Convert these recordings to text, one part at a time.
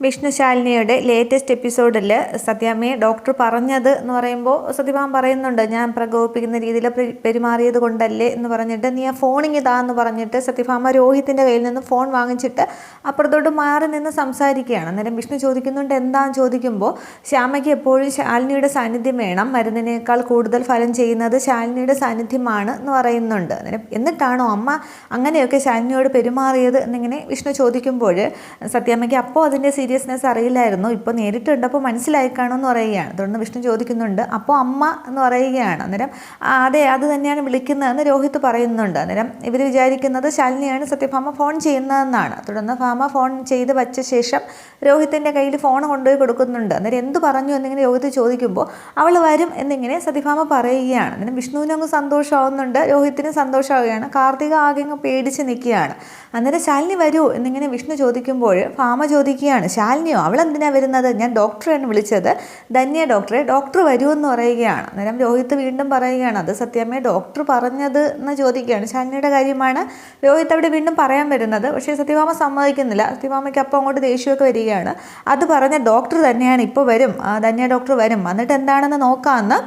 വിഷ്ണുശാലിനിയുടെ latest എപ്പിസോഡിൽ സത്യാമ്മയെ doctor പറഞ്ഞത് എന്ന് പറയുമ്പോൾ സത്യഭാമ പറയുന്നുണ്ട്, ഞാൻ പ്രകോപിപ്പിക്കുന്ന രീതിയിൽ പെരുമാറിയത് കൊണ്ടല്ലേ എന്ന് പറഞ്ഞിട്ട് നീ ആ ഫോണിങ് ഇതാ എന്ന് പറഞ്ഞിട്ട് സത്യഭാമ രോഹിത്തിൻ്റെ കയ്യിൽ നിന്ന് ഫോൺ വാങ്ങിച്ചിട്ട് അപ്പുറത്തോട്ട് മാറി നിന്ന് സംസാരിക്കുകയാണ്. അന്നേരം വിഷ്ണു ചോദിക്കുന്നുണ്ട് എന്താണെന്ന് ചോദിക്കുമ്പോൾ ശ്യാമയ്ക്ക് എപ്പോഴും ശാലിനിയുടെ സാന്നിധ്യം വേണം, മരുന്നിനേക്കാൾ കൂടുതൽ ഫലം ചെയ്യുന്നത് ശാലിനിയുടെ സാന്നിധ്യമാണ് എന്ന് പറയുന്നുണ്ട്. അന്നേരം എന്നിട്ടാണോ അമ്മ അങ്ങനെയൊക്കെ ശാലിനിയോട് പെരുമാറിയത് എന്നിങ്ങനെ വിഷ്ണു ചോദിക്കുമ്പോൾ സത്യാമ്മയ്ക്ക് അപ്പോൾ അതിൻ്റെ സീരിയസ്നെസ് അറിയില്ലായിരുന്നു. ഇപ്പോൾ നേരിട്ട് കണ്ടപ്പോൾ മനസ്സിലായി കാണുമെന്ന് പറയുകയാണ്. തുടർന്ന് വിഷ്ണു ചോദിക്കുന്നുണ്ട്, അപ്പോൾ അമ്മ എന്ന് പറയുകയാണ്. അന്നേരം അതെ അത് തന്നെയാണ് വിളിക്കുന്നതെന്ന് രോഹിത് പറയുന്നുണ്ട്. അന്നേരം ഇവർ വിചാരിക്കുന്നത് ശാലിനിയാണ് സത്യഭാമ ഫോൺ ചെയ്യുന്നതെന്നാണ്. തുടർന്ന് ഭാമ ഫോൺ ചെയ്ത് വച്ച ശേഷം രോഹിത്തിൻ്റെ കയ്യിൽ ഫോൺ കൊണ്ടുപോയി കൊടുക്കുന്നുണ്ട്. അന്നേരം എന്ത് പറഞ്ഞു എന്നിങ്ങനെ രോഹിത് ചോദിക്കുമ്പോൾ അവൾ വരും എന്നിങ്ങനെ സത്യഭാമ പറയുകയാണ്. അന്നേരം വിഷ്ണുവിനങ്ങ് സന്തോഷമാവുന്നുണ്ട്, രോഹിത്തിന് സന്തോഷമാവുകയാണ്. കാർത്തിക ആകെ അങ്ങ് പേടിച്ച് നിൽക്കുകയാണ്. അന്നേരം ശാലിനി വരൂ എന്നിങ്ങനെ വിഷ്ണു ചോദിക്കുമ്പോൾ ഭാമ ചോദിക്കുകയാണ്, ശാലിനിയോ അവളെന്തിനാണ് വരുന്നത്, ഞാൻ ഡോക്ടറെയാണ് വിളിച്ചത്, ധന്യ ഡോക്ടറെ, ഡോക്ടർ വരൂ എന്ന് പറയുകയാണ്. അന്നേരം രോഹിത് വീണ്ടും പറയുകയാണ്, അത് സത്യാമ്മയെ ഡോക്ടർ പറഞ്ഞത് എന്ന് ചോദിക്കുകയാണ്. ശാലിനിയുടെ കാര്യമാണ് രോഹിത് അവിടെ വീണ്ടും പറയാൻ വരുന്നത്. പക്ഷേ സത്യഭാമ സമ്മതിക്കുന്നില്ല. സത്യഭാമയ്ക്ക് അപ്പം അങ്ങോട്ട് ദേഷ്യമൊക്കെ വരികയാണ്. അത് പറഞ്ഞ ഡോക്ടർ തന്നെയാണ്, ഇപ്പോൾ വരും, ധന്യ ഡോക്ടർ വരും, എന്നിട്ട് എന്താണെന്ന് നോക്കാമെന്ന്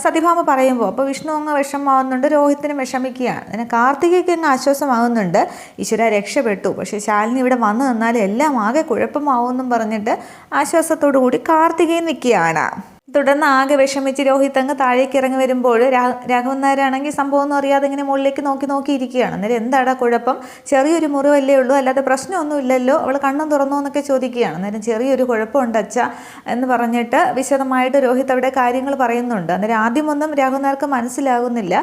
സത്യഭാമ പറയുമ്പോൾ അപ്പോൾ വിഷ്ണു അങ്ങ് വിഷമമാവുന്നുണ്ട്, രോഹിത്തിനും വിഷമിക്കുകയാണ്. അതിന് കാർത്തികയ്ക്ക് അങ്ങ് ആശ്വാസമാകുന്നുണ്ട്, ഈശ്വര രക്ഷപ്പെട്ടു, പക്ഷേ ശാലിനി ഇവിടെ വന്നു നിന്നാൽ എല്ലാം ആകെ കുഴപ്പമാവുമെന്നും പറഞ്ഞിട്ട് ആശ്വാസത്തോടു കൂടി കാർത്തികയും നിൽക്കുകയാണ്. തുടർന്ന് ആകെ വിഷമിച്ച് രോഹിത് അങ്ങ് താഴേക്ക് ഇറങ്ങി വരുമ്പോൾ രാഘവൻ നായരാണെങ്കിൽ സംഭവം ഒന്നും അറിയാതെ ഇങ്ങനെ മുകളിലേക്ക് നോക്കിയിരിക്കുകയാണ്. അന്നേരം എന്താടാ കുഴപ്പം, ചെറിയൊരു മുറിവല്ലേ ഉള്ളൂ, അല്ലാതെ പ്രശ്നമൊന്നും ഇല്ലല്ലോ, അവൾ കണ്ണും തുറന്നു എന്നൊക്കെ ചോദിക്കുകയാണ്. അന്നേരം ചെറിയൊരു കുഴപ്പമുണ്ട് അച്ഛ എന്ന് പറഞ്ഞിട്ട് വിശദമായിട്ട് രോഹിത് അവിടെ കാര്യങ്ങൾ പറയുന്നുണ്ട്. അന്നേരം ആദ്യമൊന്നും രാഘവൻ നായർക്ക് മനസ്സിലാകുന്നില്ല.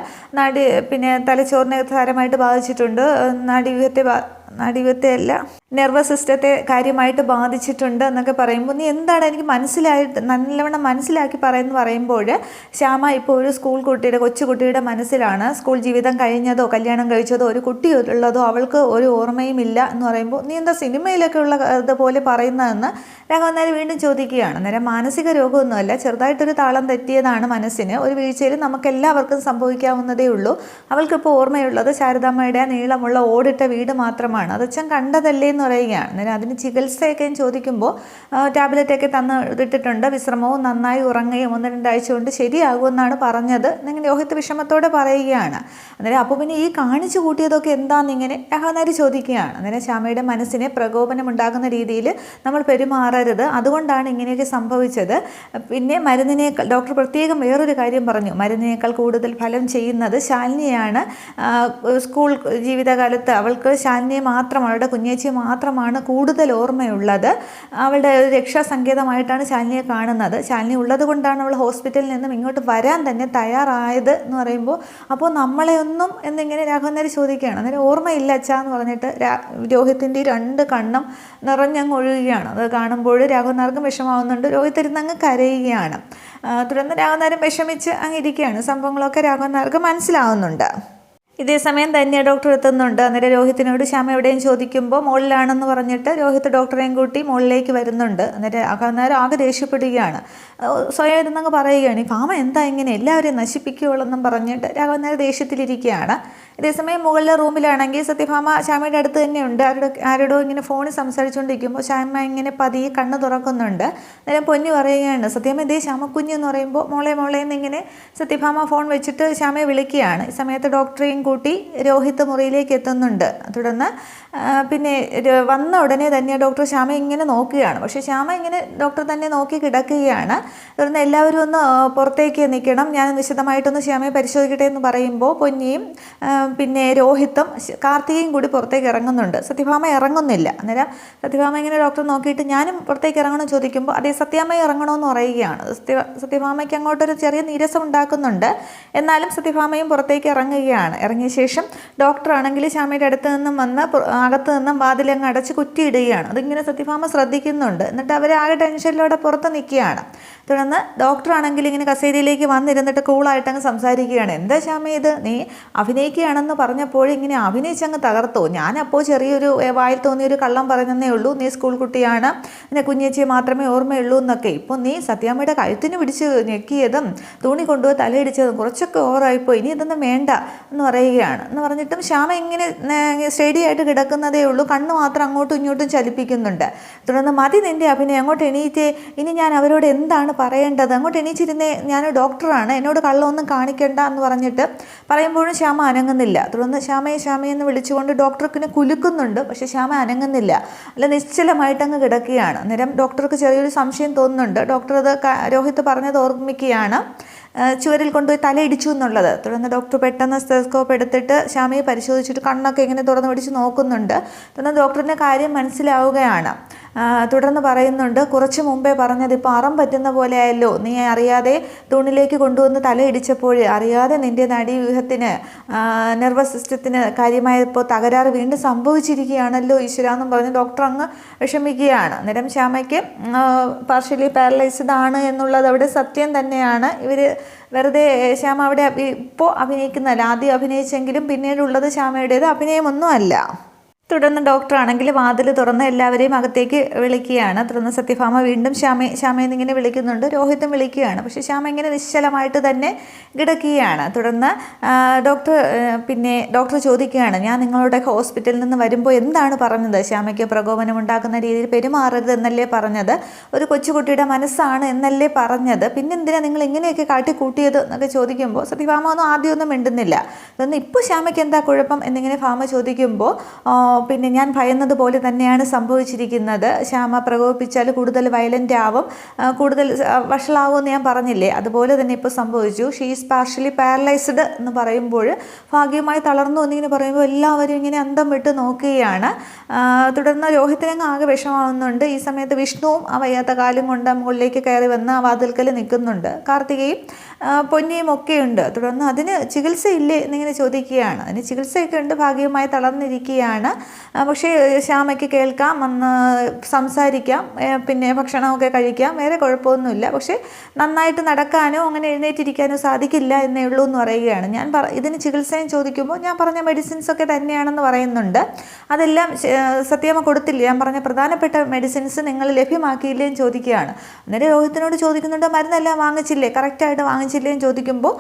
തലച്ചോറിനെ സാരമായിട്ട് ബാധിച്ചിട്ടുണ്ട്, നാഡീവ്യൂഹത്തെ അല്ല നെർവസ് സിസ്റ്റത്തെ കാര്യമായിട്ട് ബാധിച്ചിട്ടുണ്ട് എന്നൊക്കെ പറയുമ്പോൾ നീ എന്താണ് എനിക്ക് നല്ലവണ്ണം മനസ്സിലാക്കി പറയുമ്പോൾ ശ്യാമ ഇപ്പോൾ ഒരു സ്കൂൾ കുട്ടിയുടെ കൊച്ചുകുട്ടിയുടെ മനസ്സിലാണ്, സ്കൂൾ ജീവിതം കഴിഞ്ഞതോ കല്യാണം കഴിച്ചതോ ഒരു കുട്ടി ഉള്ളതോ അവൾക്ക് ഒരു ഓർമ്മയും ഇല്ല എന്ന് പറയുമ്പോൾ നീ എന്താ സിനിമയിലൊക്കെ ഉള്ള ഇതുപോലെ പറയുന്നതെന്ന് രാഘവൻ നായർ വീണ്ടും ചോദിക്കുകയാണ്. അന്നേരം മാനസിക രോഗമൊന്നുമല്ല, ചെറുതായിട്ടൊരു താളം തെറ്റിയതാണ് മനസ്സിന്, ഒരു വീഴ്ചയിൽ നമുക്കെല്ലാവർക്കും സംഭവിക്കാവുന്നതേ ഉള്ളൂ. അവൾക്കിപ്പോൾ ഓർമ്മയുള്ളത് ശാരദാമ്മയുടെ നീളമുള്ള ഓടിട്ട വീട് മാത്രമാണ്, അതച്ഛൻ കണ്ടതല്ലേ എന്ന് പറയുകയാണ്. അന്നേരം അതിന് ചികിത്സയൊക്കെ ചോദിക്കുമ്പോൾ ടാബ്ലറ്റൊക്കെ ഇട്ടിട്ടുണ്ട്, വിശ്രമവും നന്നായി ഉറങ്ങുകയും 1-2 ആഴ്ച കൊണ്ട് ശരിയാകുമെന്നാണ് പറഞ്ഞത് എന്നിങ്ങനെ രോഹിത് വിഷമത്തോടെ പറയുകയാണ്. അന്നേരം അപ്പോൾ പിന്നെ ഈ കാണിച്ചു കൂട്ടിയതൊക്കെ എന്താണെന്നിങ്ങനെ രാഘവൻ നായർ ചോദിക്കുകയാണ്. അന്നേരം ശ്യാമയുടെ മനസ്സിനെ പ്രകോപനമുണ്ടാകുന്ന രീതിയിൽ നമ്മൾ പെരുമാറരുത്, അതുകൊണ്ടാണ് ഇങ്ങനെയൊക്കെ സംഭവിച്ചത്. പിന്നെ മരുന്നിനേക്കാൾ ഡോക്ടർ പ്രത്യേകം വേറൊരു കാര്യം പറഞ്ഞു, മരുന്നിനേക്കാൾ കൂടുതൽ ഫലം ചെയ്യുന്നത് ശാലിനിയാണ്. സ്കൂൾ ജീവിതകാലത്ത് അവൾക്ക് ശാലിനിയെ മാത്രം, അവളുടെ കുഞ്ഞേച്ചിയെ മാത്രമാണ് കൂടുതൽ ഓർമ്മയുള്ളത്, അവളുടെ ഒരു രക്ഷാസങ്കേതമായിട്ടാണ് ശാലിനിയെ കാണുന്നത്. ശാലിനി ഉള്ളത് കൊണ്ടാണ് അവൾ ഹോസ്പിറ്റലിൽ നിന്നും ഇങ്ങോട്ട് വരാൻ തന്നെ തയ്യാറായത് എന്ന് പറയുമ്പോൾ അപ്പോൾ നമ്മളെ ഒന്നും എന്നിങ്ങനെ രാഘവൻ നായർ ചോദിക്കുകയാണ്. അന്നേരം ഓർമ്മയില്ല അച്ഛാ എന്ന് പറഞ്ഞിട്ട് രോഹിത്തിൻ്റെ 2 കണ്ണും നിറഞ്ഞങ്ങ് ഒഴുകുകയാണ്. അത് കാണുമ്പോൾ രാഘവൻ നായർക്കും വിഷമാവുന്നുണ്ട്, രോഹിത് ഇരുന്നങ്ങ് കരയുകയാണ്. തുടർന്ന് രാഘവൻ നായർ വിഷമിച്ച് അങ്ങ് ഇരിക്കുകയാണ്. സംഭവങ്ങളൊക്കെ രാഘവൻ നായർക്ക് മനസ്സിലാവുന്നുണ്ട്. ഇതേസമയം ധന്യ ഡോക്ടർ എത്തുന്നുണ്ട്. അന്നേരം രോഹിത്തിനോട് ശ്യാമ എവിടെയും ചോദിക്കുമ്പോൾ മുകളിലാണെന്ന് പറഞ്ഞിട്ട് രോഹിത് ഡോക്ടറെയും കൂട്ടി മുകളിലേക്ക് വരുന്നുണ്ട്. അന്നേരം അന്നേരം ആകെ ദേഷ്യപ്പെടുകയാണ്, സ്വയം ഇരുന്നങ്ങ് പറയുകയാണ്, ഈ ഭാമ എന്താ ഇങ്ങനെ എല്ലാവരെയും നശിപ്പിക്കുകയുള്ളെന്നും പറഞ്ഞിട്ട് രാഘവൻ നായർ ദേഷ്യത്തിലിരിക്കുകയാണ്. ഇതേസമയം മുകളിലെ റൂമിലാണെങ്കിൽ സത്യഭാമ ശ്യാമയുടെ അടുത്ത് തന്നെയുണ്ട്. ആരോടോ ഇങ്ങനെ ഫോണിൽ സംസാരിച്ചുകൊണ്ടിരിക്കുമ്പോൾ ശ്യാമ ഇങ്ങനെ പതിയെ കണ്ണ് തുറക്കുന്നുണ്ട്. അന്നേരം പൊന്നു പറയുകയാണ്, സത്യഭാമ ഇതേ ശ്യാമക്കുഞ്ഞ് എന്ന് പറയുമ്പോൾ മോളെ എന്നിങ്ങനെ സത്യഭാമ ഫോൺ വെച്ചിട്ട് ശ്യാമയെ വിളിക്കുകയാണ്. ഈ സമയത്ത് ഡോക്ടറെയും കൂട്ടി രോഹിത് മുറിയിലേക്ക് എത്തുന്നുണ്ട്. തുടർന്ന് വന്ന ഉടനെ തന്നെ ഡോക്ടർ ശ്യാമ ഇങ്ങനെ നോക്കുകയാണ്. പക്ഷേ ശ്യാമ ഇങ്ങനെ ഡോക്ടർ തന്നെ നോക്കി കിടക്കുകയാണ്. തുടർന്ന് എല്ലാവരും ഒന്ന് പുറത്തേക്ക് നിൽക്കണം, ഞാൻ വിശദമായിട്ടൊന്ന് ശ്യാമയെ പരിശോധിക്കട്ടെ എന്ന് പറയുമ്പോൾ പൊന്നിയും രോഹിത്തും കാർത്തികയും കൂടി പുറത്തേക്ക് ഇറങ്ങുന്നുണ്ട്. സത്യഭാമ ഇറങ്ങുന്നില്ല. അന്നേരം സത്യഭാമ ഇങ്ങനെ ഡോക്ടർ നോക്കിയിട്ട് ഞാനും പുറത്തേക്ക് ഇറങ്ങണമെന്ന് ചോദിക്കുമ്പോൾ അതേ സത്യാമ്മ ഇറങ്ങണമെന്ന് പറയുകയാണ്. സത്യഭാമയ്ക്ക് അങ്ങോട്ടൊരു ചെറിയ നീരസം ഉണ്ടാക്കുന്നുണ്ട്. എന്നാലും സത്യഭാമയും പുറത്തേക്ക് ഇറങ്ങുകയാണ്. ഇറങ്ങിയ ശേഷം ഡോക്ടറാണെങ്കിൽ ശ്യാമയുടെ അടുത്ത് നിന്നും വന്ന് അകത്ത് നിന്നും വാതിലങ്ങ് അടച്ച് കുറ്റിയിടുകയാണ്. അതിങ്ങനെ സത്യഭാമ ശ്രദ്ധിക്കുന്നുണ്ട്. എന്നിട്ട് അവർ ആകെ ടെൻഷനിലൂടെ പുറത്ത് നിൽക്കുകയാണ്. തുടർന്ന് ഡോക്ടറാണെങ്കിൽ ഇങ്ങനെ കസേരയിലേക്ക് വന്നിരുന്നിട്ട് കൂളായിട്ടങ്ങ് സംസാരിക്കുകയാണ്. എന്താ ശ്യാമ ഇത്, നീ അഭിനയിക്കുകയാണെന്ന് പറഞ്ഞപ്പോൾ ഇങ്ങനെ അഭിനയിച്ചങ്ങ് തകർത്തോ, ഞാനപ്പോൾ ചെറിയൊരു വായിൽ തോന്നിയൊരു കള്ളം പറഞ്ഞതേ ഉള്ളൂ, നീ സ്കൂൾ കുട്ടിയാണ്, നിന്നെ കുഞ്ഞേച്ചിയെ മാത്രമേ ഓർമ്മയുള്ളൂ എന്നൊക്കെ. ഇപ്പോൾ നീ സത്യാമ്മയുടെ കഴുത്തിന് പിടിച്ച് ഞെക്കിയതും തുണി കൊണ്ടുപോയി തലയിടിച്ചതും കുറച്ചൊക്കെ ഓവറായിപ്പോയി, ഇനി ഇതൊന്നും വേണ്ട എന്ന് പറയുകയാണ്. എന്ന് പറഞ്ഞിട്ടും ശ്യാമ ഇങ്ങനെ സ്റ്റഡി ആയിട്ട് കിടക്കുക. കിടക്കുന്നതേ ഉള്ളൂ, കണ്ണ് മാത്രം അങ്ങോട്ടും ഇങ്ങോട്ടും ചലിപ്പിക്കുന്നുണ്ട്. തുടർന്ന് മതി നിൻ്റെ അഭിനയം, അങ്ങോട്ട് എണീറ്റേ, ഇനി ഞാൻ അവരോട് എന്താണ് പറയേണ്ടത്, അങ്ങോട്ട് എണീച്ചിരുന്നേ, ഞാൻ ഡോക്ടറാണ്, എന്നോട് കള്ളമൊന്നും കാണിക്കണ്ട എന്ന് പറഞ്ഞിട്ട് പറയുമ്പോഴും ശ്യാമ അനങ്ങുന്നില്ല. തുടർന്ന് ശ്യാമയെന്ന് വിളിച്ചുകൊണ്ട് ഡോക്ടർക്കിനെ കുലുക്കുന്നുണ്ട്. പക്ഷേ ശ്യാമ അനങ്ങുന്നില്ല, അല്ല നിശ്ചലമായിട്ടങ്ങ് കിടക്കുകയാണ്. അന്നേരം ഡോക്ടർക്ക് ചെറിയൊരു സംശയം തോന്നുന്നുണ്ട്. ഡോക്ടർ അത് രോഹിത് പറഞ്ഞത് ഓർമ്മിക്കുകയാണ്, ചുവരിൽ കൊണ്ടുപോയി തലയിടിച്ചു എന്നുള്ളത്. തുടർന്ന് ഡോക്ടർ പെട്ടെന്ന് സ്റ്റെതസ്കോപ്പ് എടുത്തിട്ട് ശ്യാമയെ പരിശോധിച്ചിട്ട് കണ്ണൊക്കെ ഇങ്ങനെ തുറന്ന് പിടിച്ച് നോക്കുന്നുണ്ട്. തുടർന്ന് ഡോക്ടറിൻ്റെ കാര്യം മനസ്സിലാവുകയാണ്. തുടർന്ന് പറയുന്നുണ്ട്, കുറച്ച് മുമ്പേ പറഞ്ഞത് ഇപ്പോൾ അറം പറ്റുന്ന പോലെ ആയല്ലോ, നീ അറിയാതെ തൂണിലേക്ക് കൊണ്ടുവന്ന് തലയിടിച്ചപ്പോൾ അറിയാതെ നിൻ്റെ നാഡീവ്യൂഹത്തിന് നെർവസ് സിസ്റ്റത്തിന് കാര്യമായ ഇപ്പോൾ തകരാറ് വീണ്ടും സംഭവിച്ചിരിക്കുകയാണല്ലോ ഈശ്വര എന്നും പറഞ്ഞ് ഡോക്ടർ അങ്ങ് വിഷമിക്കുകയാണ്. അന്നേരം ശ്യാമയ്ക്ക് പാർഷ്യലി പാരലൈസ്ഡ് ആണ് എന്നുള്ളത് അവിടെ സത്യം തന്നെയാണ്. ഇവർ വെറുതെ ശ്യാമ അവിടെ ഇപ്പോൾ അഭിനയിക്കുന്നതല്ല, ആദ്യം അഭിനയിച്ചെങ്കിലും പിന്നീടുള്ളത് ശ്യാമയുടേത് അഭിനയമൊന്നും അല്ല. തുടർന്ന് ഡോക്ടറാണെങ്കിൽ വാതിൽ തുറന്ന് എല്ലാവരെയും അകത്തേക്ക് വിളിക്കുകയാണ്. തുടർന്ന് സത്യഭാമ വീണ്ടും ശ്യാമയെന്നിങ്ങനെ വിളിക്കുന്നുണ്ട്, രോഹിത്തും വിളിക്കുകയാണ്. പക്ഷേ ശ്യാമ ഇങ്ങനെ നിശ്ചലമായിട്ട് തന്നെ കിടക്കുകയാണ്. തുടർന്ന് ഡോക്ടർ ചോദിക്കുകയാണ്, ഞാൻ നിങ്ങളുടെ ഹോസ്പിറ്റലിൽ നിന്ന് വരുമ്പോൾ എന്താണ് പറഞ്ഞത്, ശ്യാമയ്ക്ക് പ്രകോപനം ഉണ്ടാക്കുന്ന രീതിയിൽ പെരുമാറരുത് എന്നല്ലേ പറഞ്ഞത്, ഒരു കൊച്ചുകുട്ടിയുടെ മനസ്സാണ് എന്നല്ലേ പറഞ്ഞത്, പിന്നെന്തിനാ നിങ്ങൾ ഇങ്ങനെയൊക്കെ കാട്ടിക്കൂട്ടിയത് എന്നൊക്കെ ചോദിക്കുമ്പോൾ സത്യഭാമ ഒന്നും ആദ്യമൊന്നും മിണ്ടുന്നില്ല. തുടർന്ന് ഇപ്പോൾ ശ്യാമയ്ക്ക് എന്താ കുഴപ്പം എന്നിങ്ങനെ ഭാമ ചോദിക്കുമ്പോൾ ഞാൻ ഭയന്നത് പോലെ തന്നെയാണ് സംഭവിച്ചിരിക്കുന്നത്, ശ്യാമ പ്രകോപിപ്പിച്ചാൽ കൂടുതൽ വയലൻ്റ് ആവും, കൂടുതൽ വഷളാവുമെന്ന് ഞാൻ പറഞ്ഞില്ലേ, അതുപോലെ തന്നെ ഇപ്പോൾ സംഭവിച്ചു. ഷീ ഈസ് പാർഷ്യലി പാരലൈസ്ഡ് എന്ന് പറയുമ്പോൾ ഭാഗ്യമായി തളർന്നു എന്നിങ്ങനെ പറയുമ്പോൾ എല്ലാവരും ഇങ്ങനെ അന്തം വിട്ട് നോക്കുകയാണ്. തുടർന്ന് രോഹിത്തിനങ്ങ് ആകെ വിഷമാവുന്നുണ്ട്. ഈ സമയത്ത് വിഷ്ണുവും ആ വയ്യാത്ത കാലും കൊണ്ട് മുകളിലേക്ക് കയറി വന്ന് ആ വാതിൽക്കൽ നിൽക്കുന്നുണ്ട്. കാർത്തികയും പൊന്നിയും ഒക്കെയുണ്ട്. തുടർന്ന് അതിന് ചികിത്സയില്ലേ എന്നിങ്ങനെ ചോദിക്കുകയാണ്. അതിന് ചികിത്സയൊക്കെ ഉണ്ട്, ഭാഗ്യമായി തളർന്നിരിക്കുകയാണ്. പക്ഷേ ശ്യാമയ്ക്ക് കേൾക്കാം, വന്ന് സംസാരിക്കാം, ഭക്ഷണമൊക്കെ കഴിക്കാം, വേറെ കുഴപ്പമൊന്നുമില്ല. പക്ഷേ നന്നായിട്ട് നടക്കാനോ അങ്ങനെ എഴുന്നേറ്റിരിക്കാനോ സാധിക്കില്ല എന്നേ ഉള്ളൂ എന്ന് പറയുകയാണ്. ഇതിന് ചികിത്സയും ചോദിക്കുമ്പോൾ ഞാൻ പറഞ്ഞ മെഡിസിൻസ് ഒക്കെ തന്നെയാണെന്ന് പറയുന്നുണ്ട്. അതെല്ലാം സത്യമ്മ കൊടുത്തില്ല, ഞാൻ പറഞ്ഞ പ്രധാനപ്പെട്ട മെഡിസിൻസ് നിങ്ങൾ ലഭ്യമാക്കിയില്ലേ എന്ന് ചോദിക്കുകയാണ്. അന്നേരം രോഹിത്തിനോട് ചോദിക്കുന്നുണ്ട്, മരുന്നെല്ലാം വാങ്ങിച്ചില്ലേ, കറക്റ്റായിട്ട് വാങ്ങിച്ചില്ലേ എന്ന് ചോദിക്കുമ്പോൾ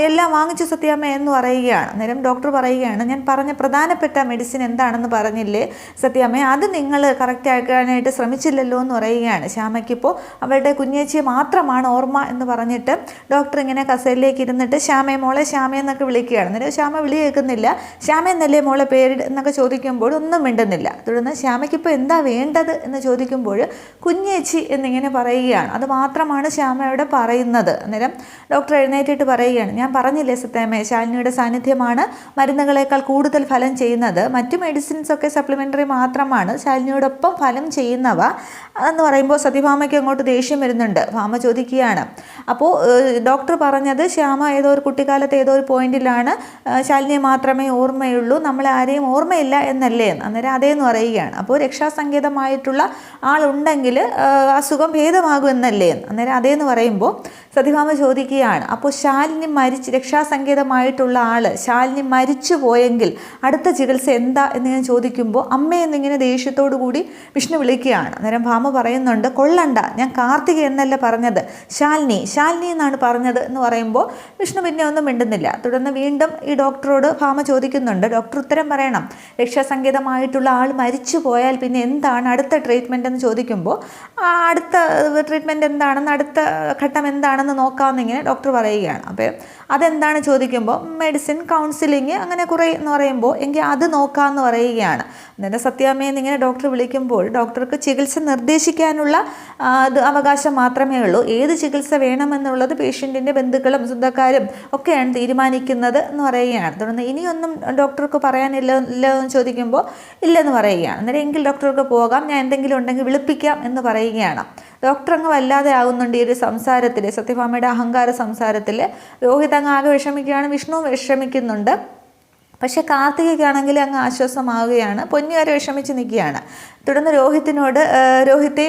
എല്ലാം വാങ്ങിച്ചു സത്യമ്മ എന്ന് പറയുകയാണ്. അന്നേരം ഡോക്ടർ പറയുകയാണ്, ഞാൻ പറഞ്ഞ പ്രധാനപ്പെട്ട മെഡിസിൻ എന്താണെന്ന് പറഞ്ഞില്ലേ സത്യമ്മ, അത് നിങ്ങൾ കറക്റ്റ് ആക്കാനായിട്ട് ശ്രമിച്ചില്ലല്ലോ എന്ന് പറയുകയാണ്. ശ്യാമയ്ക്കിപ്പോൾ അവളുടെ കുഞ്ഞേച്ചിയെ മാത്രമാണ് ഓർമ്മ എന്ന് പറഞ്ഞിട്ട് ഡോക്ടർ ഇങ്ങനെ കസേരയിലേക്ക് ഇരുന്നിട്ട് ശ്യാമയെ മോളെ ശ്യാമയെന്നൊക്കെ വിളിക്കുകയാണ്. അന്നേരം ശ്യാമ വിളി കേൾക്കുന്നില്ല. ശ്യാമ എന്നല്ലേ മോളെ പേര് എന്നൊക്കെ ചോദിക്കുമ്പോൾ ഒന്നും മിണ്ടുന്നില്ല. തുടർന്ന് ശ്യാമയ്ക്കിപ്പോൾ എന്താ വേണ്ടത് എന്ന് ചോദിക്കുമ്പോൾ കുഞ്ഞേച്ചി എന്നിങ്ങനെ പറയുകയാണ്. അത് മാത്രമാണ് ശ്യാമയോടെ പറയുന്നത്. അന്നേരം ഡോക്ടർ എഴുന്നേറ്റിട്ട് പറയുകയാണ്, ഞാൻ പറഞ്ഞില്ലേ സത്യമ്മേ, ശാലിനിയുടെ സാന്നിധ്യമാണ് മരുന്നുകളേക്കാൾ കൂടുതൽ ഫലം ചെയ്യുന്നത്, മറ്റു മെഡിസിൻസ് ഒക്കെ സപ്ലിമെൻ്ററി മാത്രമാണ് ശാലിനിയോടൊപ്പം ഫലം ചെയ്യുന്നവ എന്ന് പറയുമ്പോൾ സത്യഭാമയ്ക്ക് അങ്ങോട്ട് ദേഷ്യം വരുന്നുണ്ട്. ഭാമ ചോദിക്കുകയാണ്, അപ്പോൾ ഡോക്ടർ പറഞ്ഞത് ശ്യാമ ഏതോ ഒരു കുട്ടിക്കാലത്ത് ഏതോ ഒരു പോയിന്റിലാണ് ശാലിനിയെ മാത്രമേ ഓർമ്മയുള്ളൂ, നമ്മളെ ആരെയും ഓർമ്മയില്ല എന്നല്ലേ. അന്നേരം അതേന്ന് പറയുകയാണ്. അപ്പോൾ രക്ഷാസങ്കേതമായിട്ടുള്ള ആളുണ്ടെങ്കിൽ അസുഖം ഭേദമാകുമെന്നല്ലേ. അന്നേരം അതേന്ന് പറയുമ്പോൾ സത്യഭാമ ചോദിക്കുകയാണ്, അപ്പോൾ ശാലിനി രക്ഷാസങ്കേതമായിട്ടുള്ള ആൾ ശാലിനി മരിച്ചു പോയെങ്കിൽ അടുത്ത ചികിത്സ എന്താ എന്ന് ഞാൻ ചോദിക്കുമ്പോൾ അമ്മയെന്നിങ്ങനെ ദേഷ്യത്തോടു കൂടി വിഷ്ണു വിളിക്കുകയാണ്. അന്നേരം ഭാമ പറയുന്നുണ്ട്, കൊള്ളണ്ട, ഞാൻ കാർത്തിക എന്നല്ല പറഞ്ഞത്, ശാലിനി എന്നാണ് പറഞ്ഞത് എന്ന് പറയുമ്പോൾ വിഷ്ണു പിന്നെ ഒന്നും മിണ്ടുന്നില്ല. തുടർന്ന് വീണ്ടും ഈ ഡോക്ടറോട് ഭാമ ചോദിക്കുന്നുണ്ട്, ഡോക്ടർ ഉത്തരം പറയണം, രക്ഷാസങ്കേതമായിട്ടുള്ള ആൾ മരിച്ചു പോയാൽ പിന്നെ എന്താണ് അടുത്ത ട്രീറ്റ്മെൻറ്റ് എന്ന് ചോദിക്കുമ്പോൾ അടുത്ത ട്രീറ്റ്മെൻറ്റ് എന്താണെന്ന്, അടുത്ത ഘട്ടം എന്താണെന്ന് നോക്കാമെന്നിങ്ങനെ ഡോക്ടർ പറയുകയാണ്. അപ്പോൾ അതെന്താണ് ചോദിക്കുമ്പോൾ മെഡിസിൻ, കൗൺസിലിങ് അങ്ങനെ കുറേ എന്ന് പറയുമ്പോൾ എങ്കിൽ അത് നോക്കാമെന്ന് പറയുകയാണ്. അന്നേരം സത്യാമ്മയെന്ന് ഇങ്ങനെ ഡോക്ടർ വിളിക്കുമ്പോൾ ഡോക്ടർക്ക് ചികിത്സ നിർദ്ദേശിക്കാനുള്ള അവകാശം മാത്രമേ ഉള്ളൂ. ഏത് ചികിത്സ വേണമെന്നുള്ളത് പേഷ്യൻറ്റിൻ്റെ ബന്ധുക്കളും സ്വന്തക്കാരും ഒക്കെയാണ് തീരുമാനിക്കുന്നത് എന്ന് പറയുകയാണ്. തുടർന്ന് ഇനിയൊന്നും ഡോക്ടർക്ക് പറയാനില്ലല്ലോ എന്ന് ചോദിക്കുമ്പോൾ ഇല്ലെന്ന് പറയുകയാണ്. അന്നേരം എങ്കിൽ ഡോക്ടർക്ക് പോകാം, ഞാൻ എന്തെങ്കിലും ഉണ്ടെങ്കിൽ വിളിപ്പിക്കാം എന്ന് പറയുകയാണ്. ഡോക്ടർ അങ്ങ് വല്ലാതെ ആകുന്നുണ്ട് ഈ ഒരു സംസാരത്തിൽ, സത്യഭാമയുടെ അഹങ്കാര സംസാരത്തിൽ. രോഹിത് അങ്ങ് ആകെ വിഷമിക്കുകയാണ്, വിഷ്ണു വിഷമിക്കുന്നുണ്ട്. പക്ഷേ കാർത്തികയ്ക്കാണെങ്കിൽ അങ്ങ് ആശ്വാസമാവുകയാണ്. പൊന്നു വരെ വിഷമിച്ച് നിൽക്കുകയാണ്. തുടർന്ന് രോഹിത്തിനോട് രോഹിത്തെ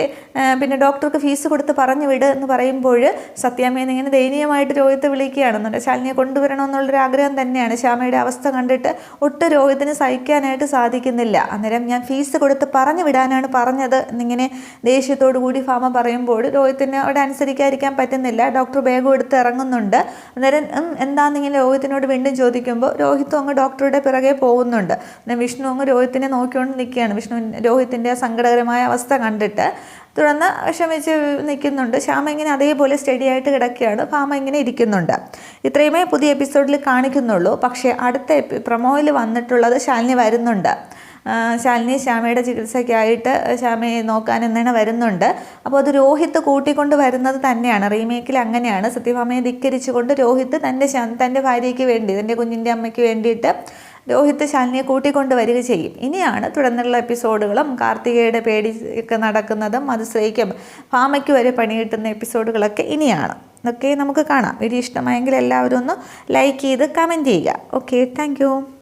പിന്നെ ഡോക്ടർക്ക് ഫീസ് കൊടുത്ത് പറഞ്ഞു വിട് എന്ന് പറയുമ്പോൾ സത്യാമ്മയെന്ന് ഇങ്ങനെ ദയനീയമായിട്ട് രോഹിത്തെ വിളിക്കുകയാണെന്നുണ്ട്. ശാലിനിയെ കൊണ്ടുവരണമെന്നുള്ളൊരു ആഗ്രഹം തന്നെയാണ്. ശ്യാമയുടെ അവസ്ഥ കണ്ടിട്ട് ഒട്ടും രോഹിത്തിന് സഹിക്കാനായിട്ട് സാധിക്കുന്നില്ല. അന്നേരം ഞാൻ ഫീസ് കൊടുത്ത് പറഞ്ഞു വിടാനാണ് പറഞ്ഞത് എന്നിങ്ങനെ ദേഷ്യത്തോടു കൂടി ഭാമ പറയുമ്പോൾ രോഹിത്തിന് അവിടെ അനുസരിക്കാതിരിക്കാൻ പറ്റുന്നില്ല. ഡോക്ടർ ബാഗും എടുത്ത് ഇറങ്ങുന്നുണ്ട്. അന്നേരം എന്താണെന്നിങ്ങനെ രോഹിത്തിനോട് വീണ്ടും ചോദിക്കുമ്പോൾ രോഹിത്തും അങ്ങ് ഡോക്ടറുടെ പിറകെ പോകുന്നുണ്ട്. എന്നാൽ വിഷ്ണു അങ്ങ് രോഹിത്തിനെ നോക്കിക്കൊണ്ട് നിൽക്കുകയാണ്. വിഷ്ണു രോഹിത്തിൻ്റെ സങ്കടകരമായ അവസ്ഥ കണ്ടിട്ട് തുടർന്ന് വിഷമിച്ച് നിൽക്കുന്നുണ്ട്. ശ്യാമ ഇങ്ങനെ അതേപോലെ സ്റ്റഡി ആയിട്ട് കിടക്കുകയാണ്. ഭാമ ഇങ്ങനെ ഇരിക്കുന്നുണ്ട്. ഇത്രയുമേ പുതിയ എപ്പിസോഡിൽ കാണിക്കുന്നുള്ളൂ. പക്ഷേ അടുത്ത പ്രൊമോയിൽ വന്നിട്ടുള്ളത് ശാലിനി വരുന്നുണ്ട്. ശാലിനി ശ്യാമയുടെ ചികിത്സയ്ക്കായിട്ട് ശ്യാമയെ നോക്കാൻ എന്നാണ് വരുന്നുണ്ട്. അപ്പോൾ അത് രോഹിത്ത് കൂട്ടിക്കൊണ്ട് വരുന്നത് തന്നെയാണ്. റീമേക്കിൽ അങ്ങനെയാണ്. സത്യഭാമയെ ധിക്കരിച്ചുകൊണ്ട് രോഹിത്ത് തൻ്റെ ഭാര്യയ്ക്ക് വേണ്ടി, തൻ്റെ കുഞ്ഞിൻ്റെ അമ്മയ്ക്ക് വേണ്ടിയിട്ട് രോഹിത്ത് ശാലിനിയെ കൂട്ടിക്കൊണ്ട് വരിക ചെയ്യും. ഇനിയാണ് തുടർന്നുള്ള എപ്പിസോഡുകളും കാർത്തികയുടെ പേടിയൊക്കെ നടക്കുന്നതും മധുശ്രീക്കും ഭാമയ്ക്ക് വരെ പണി കിട്ടുന്ന എപ്പിസോഡുകളൊക്കെ ഇനിയാണ്. ഇതൊക്കെ നമുക്ക് കാണാം. വീഡിയോ ഇഷ്ടമായെങ്കിൽ എല്ലാവരും ഒന്ന് ലൈക്ക് ചെയ്ത് കമൻറ്റ് ചെയ്യുക. Okay, thank